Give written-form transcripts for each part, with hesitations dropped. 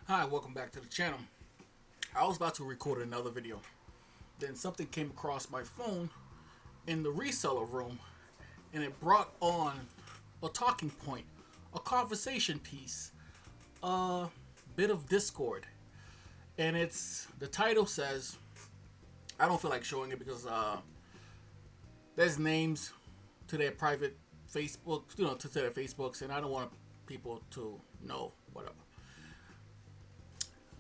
Hi, welcome back to the channel. I was about to record another video. Then something came across my phone in the reseller room and it brought on a talking point, a conversation piece, a bit of discord. And the title says, I don't feel like showing it because there's names to their private Facebook, to their Facebooks, and I don't want people to know whatever.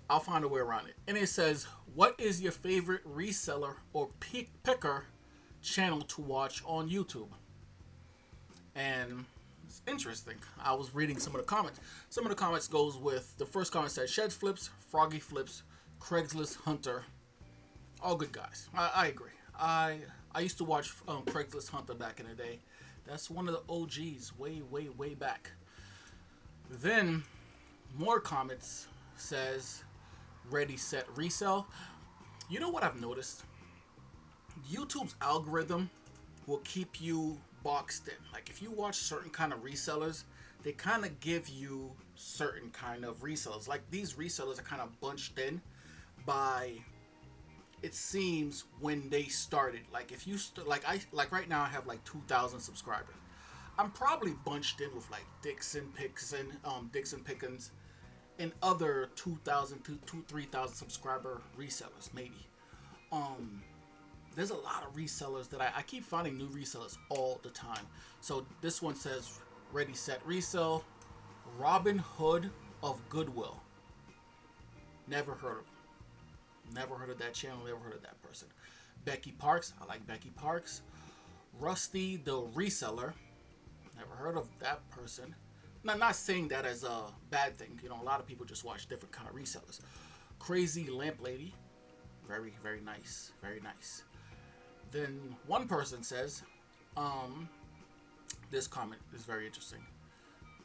I'll find a way around it. And it says, what is your favorite reseller or picker channel to watch on YouTube? And it's interesting. I was reading some of the comments. Some of the comments goes with, the first comment said, Shed Flips, Froggy Flips, Craigslist Hunter. All good guys. I agree. I used to watch Craigslist Hunter back in the day. That's one of the OGs way back. Then more comments says ReadySetResell. You know what I've noticed? YouTube's algorithm will keep you boxed in. Like if you watch certain kind of resellers, they kind of give you certain kind of resellers. Like these resellers are kind of bunched in by, it seems, when they started. Like if you like right now I have like 2,000 subscribers. I'm probably bunched in with like Dixon Pickens, and other 2,000 to 3,000 subscriber resellers, maybe. There's a lot of resellers that I keep finding new resellers all the time. So this one says ReadySetResell, Robin Hood of Goodwill. Never heard of. Never heard of that channel. Never heard of that person. Becky Parks. I like Becky Parks. Rusty the Reseller. Never heard of that person. Not saying that as a bad thing. A lot of people just watch different kind of resellers. Crazy Lamp Lady. Very nice. Very nice. Then one person says, this comment is very interesting.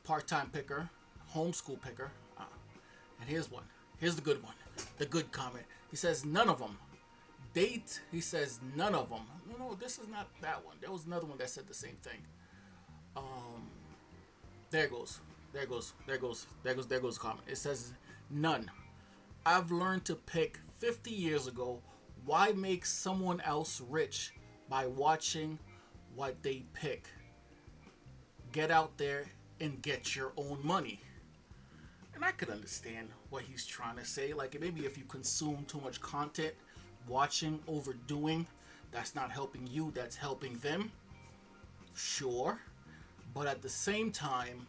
Part-time picker, homeschool picker. And here's one. Here's the good one. The good comment. He says, none of them. Date, he says, none of them. No, this is not that one. There was another one that said the same thing. There goes the comment. It says, none. I've learned to pick 50 years ago. Why make someone else rich by watching what they pick? Get out there and get your own money. And I could understand what he's trying to say. Like maybe if you consume too much content, watching, overdoing, that's not helping you, that's helping them. Sure. But at the same time,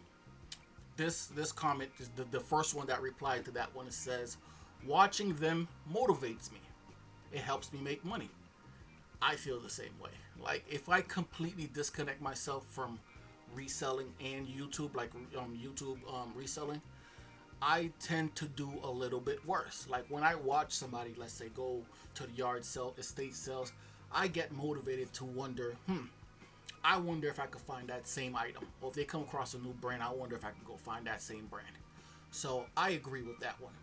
this comment is the first one that replied to that one. It says, watching them motivates me. It helps me make money. I feel the same way. Like if I completely disconnect myself from reselling and YouTube, like YouTube reselling, I tend to do a little bit worse. Like when I watch somebody, let's say, go to the yard sale, estate sales, I get motivated to wonder, I wonder if I could find that same item. Or if they come across a new brand, I wonder if I can go find that same brand. So I agree with that one.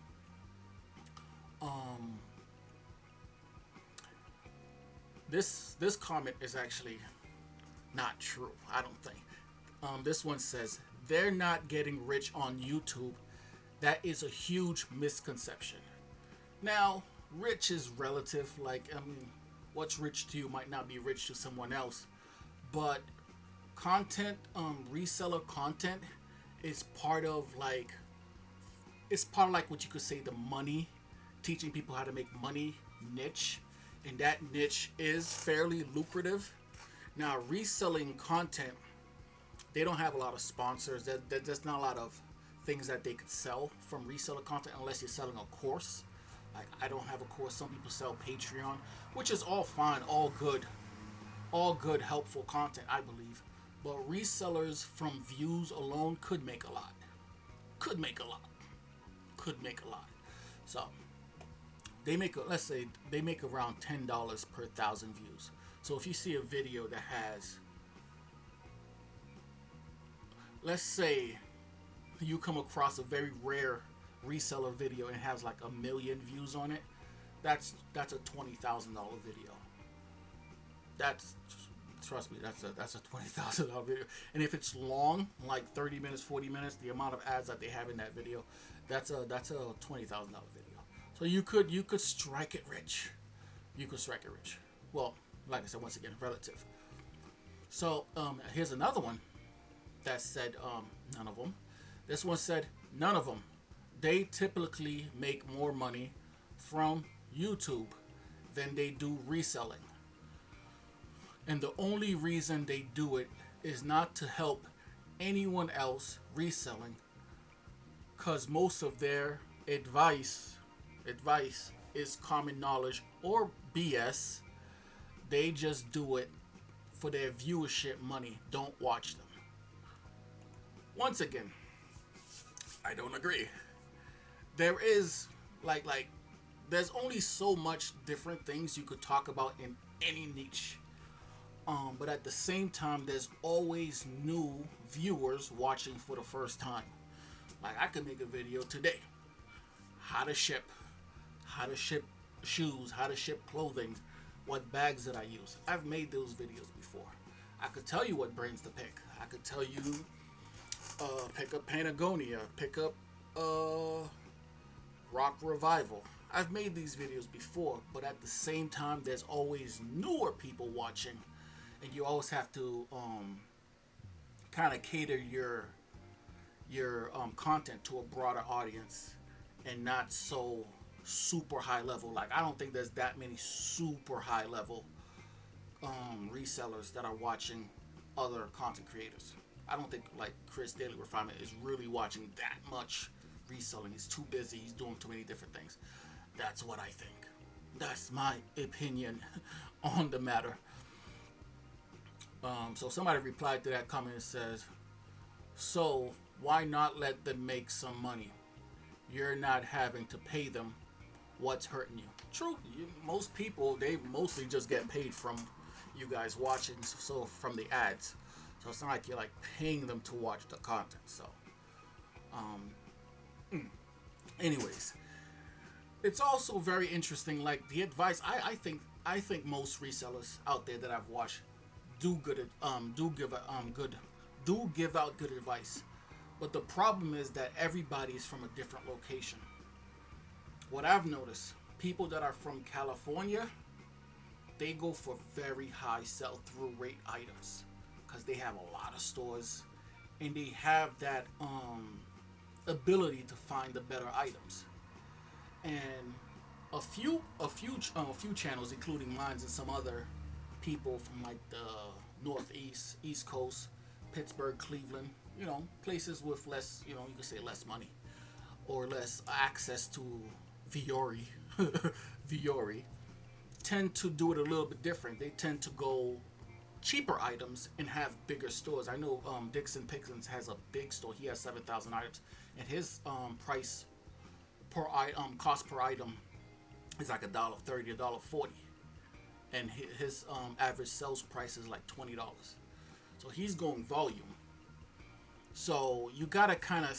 This comment is actually not true, I don't think. This one says, they're not getting rich on YouTube. That is a huge misconception. Now, rich is relative. Like, what's rich to you might not be rich to someone else. But content, reseller content is part of like what you could say the money, teaching people how to make money niche. And that niche is fairly lucrative. Now, reselling content, they don't have a lot of sponsors. There's not a lot of things that they could sell from reseller content unless you're selling a course. Like I don't have a course. Some people sell Patreon, which is all fine, all good, helpful content, I believe. But resellers from views alone could make a lot. So let's say they make around $10 per 1,000 views. So if you see a video that has, let's say you come across a very rare reseller video and has like 1 million views on it, that's a $20,000 video. Trust me, that's a $20,000 video. And if it's long, like 30 minutes, 40 minutes, the amount of ads that they have in that video, That's a $20,000 video. So you could strike it rich. You could strike it rich. Well, like I said, once again, relative. So here's another one that said none of them. This one said none of them. They typically make more money from YouTube than they do reselling. And the only reason they do it is not to help anyone else reselling, because most of their advice is common knowledge or BS. They just do it for their viewership money. Don't watch them. Once again, I don't agree. There is there's only so much different things you could talk about in any niche. But at the same time, there's always new viewers watching for the first time. Like, I could make a video today. How to ship shoes, how to ship clothing, what bags did I use. I've made those videos before. I could tell you what brands to pick. I could tell you, pick up Patagonia, pick up Rock Revival. I've made these videos before, but at the same time, there's always newer people watching, and you always have to kind of cater your content to a broader audience and not so super high level. Like, I don't think there's that many super high level resellers that are watching other content creators. I don't think like Chris Daily Refinement is really watching that much reselling. He's too busy. He's doing too many different things. That's what I think. That's my opinion on the matter. So somebody replied to that comment and says, so why not let them make some money? You're not having to pay them. What's hurting you? True. Most people, they mostly just get paid from you guys watching, so from the ads. So it's not like you're like paying them to watch the content. So anyways, it's also very interesting, like the advice I think most resellers out there that I've watched do give out good advice. But the problem is that everybody is from a different location. What I've noticed, people that are from California, they go for very high sell-through rate items because they have a lot of stores and they have that ability to find the better items. And a few channels, including mine and some other people from like the Northeast, East Coast, Pittsburgh, Cleveland, places with less, you could say less money or less access to Youre, tend to do it a little bit different. They tend to go cheaper items and have bigger stores. I know Dixon Pickens has a big store. He has 7,000 items, and his price per item, cost per item, is like $1.30, $1.40, and his average sales price is like $20. So he's going volume. So you gotta kind of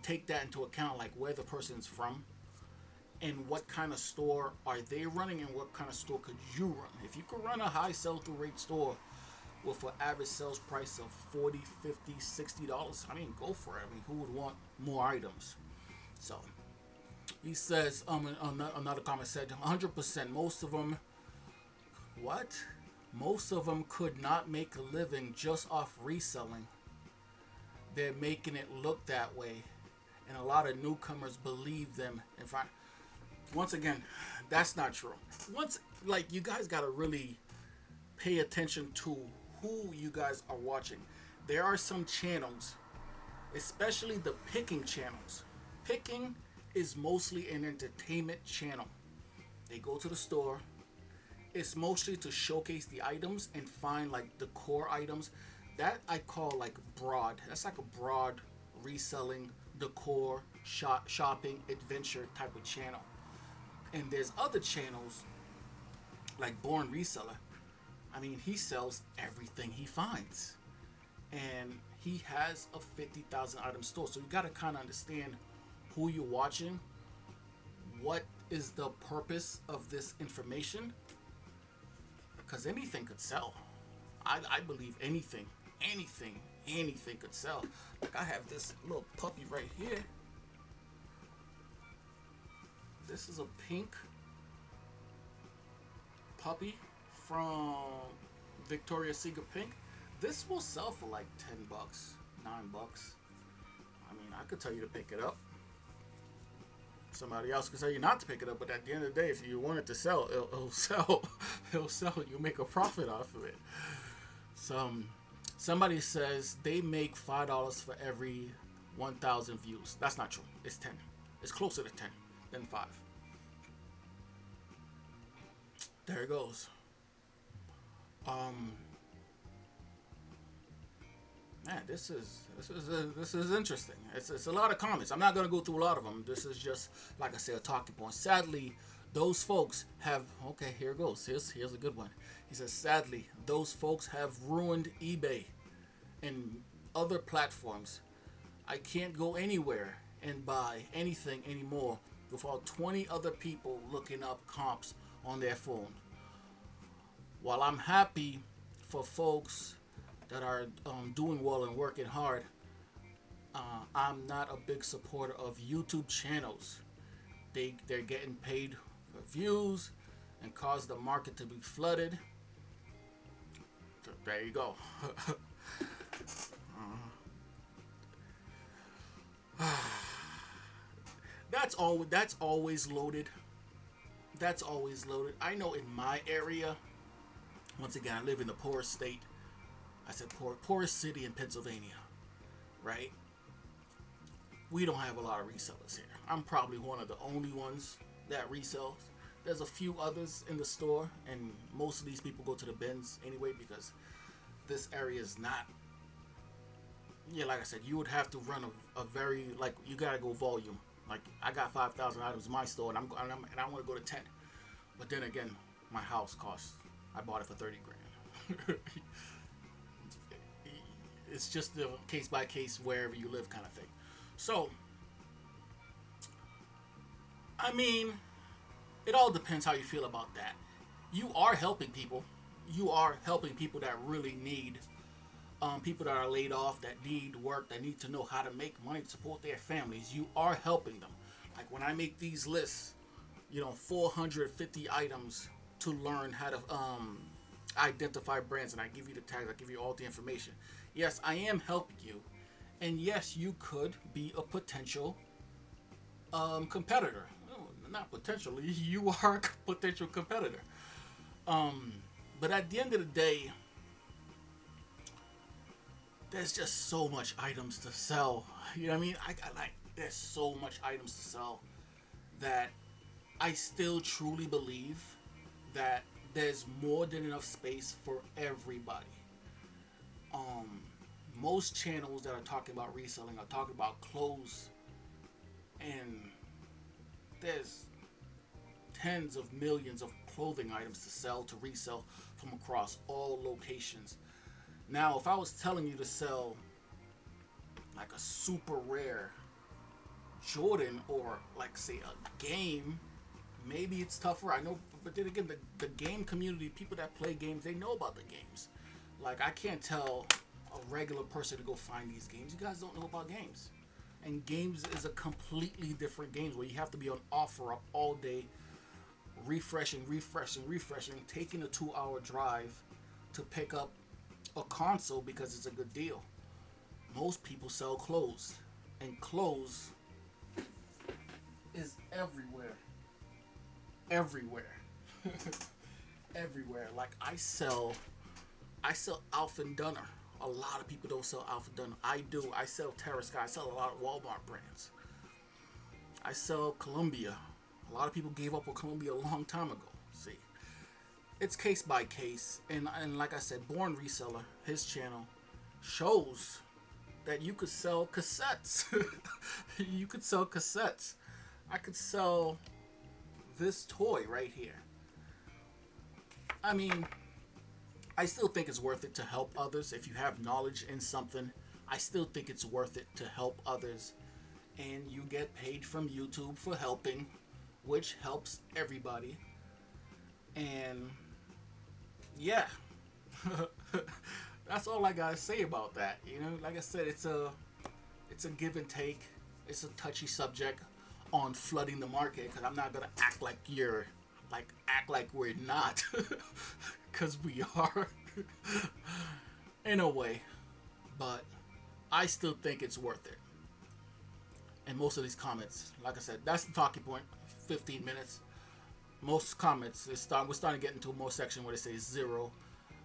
take that into account, like where the person's from and what kind of store are they running and what kind of store could you run. If you could run a high sell-through rate store with an average sales price of $40, $50, $60, I mean, go for it. I mean, who would want more items? So he says, another comment said, 100%, most of them could not make a living just off reselling. They're making it look that way, and a lot of newcomers believe them. In fact, once again, that's not true. You guys gotta really pay attention to who you guys are watching. There are some channels, especially the picking channels. Picking is mostly an entertainment channel. They go to the store. It's mostly to showcase the items and find like the core items. That I call like broad. That's like a broad reselling, decor, shopping, adventure type of channel. And there's other channels like Born Reseller. I mean, he sells everything he finds. And he has a 50,000 item store. So you got to kind of understand who you're watching. What is the purpose of this information? Because anything could sell. I believe anything could sell. Like I have this little puppy right here. This is a pink puppy from Victoria's Secret Pink. This will sell for like 10 bucks, 9 bucks. I mean, I could tell you to pick it up. Somebody else could tell you not to pick it up, but at the end of the day, if you want it to sell, it'll sell. It'll sell. You'll make a profit off of it. Somebody says they make $5 for every 1,000 views. That's not true. It's 10. It's closer to 10 than 5. There it goes. Man, this is interesting. It's a lot of comments. I'm not gonna go through a lot of them. This is just, like I said, a talking point. Sadly, those folks have. Okay, here it goes. Here's a good one. He says, sadly, those folks have ruined eBay and other platforms. I can't go anywhere and buy anything anymore without 20 other people looking up comps on their phone. While I'm happy for folks that are doing well and working hard, I'm not a big supporter of YouTube channels. They're getting paid for views and cause the market to be flooded. So there you go. That's always loaded. That's always loaded. I know in my area, once again, I live in the poorest state. I said poorest city in Pennsylvania, right? We don't have a lot of resellers here. I'm probably one of the only ones that resells. There's a few others in the store, and most of these people go to the bins anyway because this area is not. Yeah, like I said, you would have to run a very, like, you gotta go volume. Like, I got 5,000 items in my store, and I want to go to 10. But then again, my house costs. I bought it for 30 grand. It's just the case by case wherever you live kind of thing. So, I mean, it all depends how you feel about that. You are helping people. You are helping people that really need, people that are laid off, that need work, that need to know how to make money to support their families. You are helping them. Like when I make these lists, 450 items to learn how to identify brands, and I give you the tags, I give you all the information. Yes, I am helping you, and yes, you could be a potential competitor. No, not potentially, you are a potential competitor. But at the end of the day, there's just so much items to sell. You know what I mean? There's so much items to sell that I still truly believe that there's more than enough space for everybody. Most channels that are talking about reselling are talking about clothes, and there's tens of millions of clothing items to sell, to resell from across all locations. Now, if I was telling you to sell like a super rare Jordan, or like say a game, maybe it's tougher. I know, but then again, the game community, people that play games, they know about the games. Like, I can't tell a regular person to go find these games. You guys don't know about games. And games is a completely different game where you have to be on offer up all day, refreshing, taking a 2-hour drive to pick up a console because it's a good deal. Most people sell clothes, and clothes is everywhere. Everywhere. Like, I sell Alf and Dunner. A lot of people don't sell Alf and Dunner. I do. I sell Terra Sky. I sell a lot of Walmart brands. I sell Columbia. A lot of people gave up on Columbia a long time ago. See, it's case by case, and like I said, Born Reseller, his channel shows that you could sell cassettes. You could sell cassettes. I could sell this toy right here. I mean, I still think it's worth it to help others. If you have knowledge in something, I still think it's worth it to help others. And you get paid from YouTube for helping, which helps everybody. And yeah, that's all I gotta say about that. Like I said, it's a give and take. It's a touchy subject. on flooding the market, because I'm not gonna act like we're not, because we are in a way, but I still think it's worth it. And most of these comments, like I said, that's the talking point. 15 minutes. Most comments, we're starting to get into a more section where they say zero.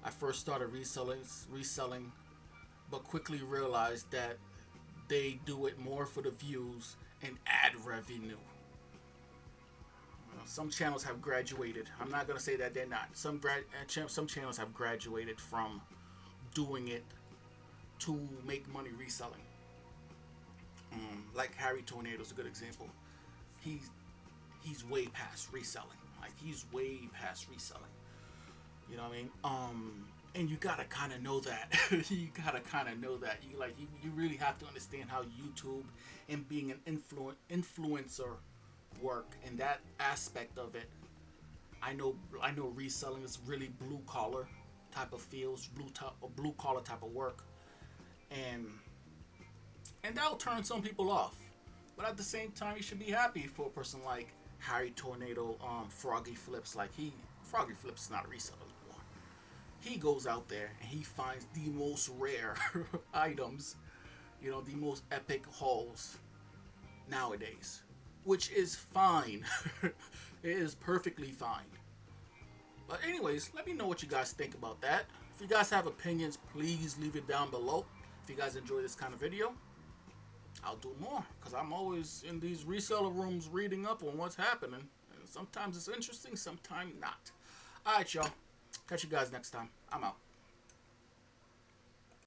I first started reselling, but quickly realized that they do it more for the views and ad revenue. Some channels have graduated. I'm not gonna say that they're not. Some channels have graduated from doing it to make money reselling. Like Harry Tornado is a good example. He's way past reselling. Like, he's way past reselling. You know what I mean? And you gotta kind of know that. You gotta kind of know that. You really have to understand how YouTube and being an influencer work, and that aspect of it. I know reselling is really blue collar type of fields, blue collar type of work, and that'll turn some people off. But at the same time, you should be happy for a person like Harry Tornado, Froggy Flips. Froggy Flips is not a reseller anymore. He goes out there and he finds the most rare items, the most epic hauls nowadays, which is fine. It is perfectly fine. But anyways, let me know what you guys think about that. If you guys have opinions, please leave it down below. If you guys enjoy this kind of video, I'll do more, because I'm always in these reseller rooms reading up on what's happening. And sometimes it's interesting, sometimes not. Alright, y'all. Catch you guys next time. I'm out.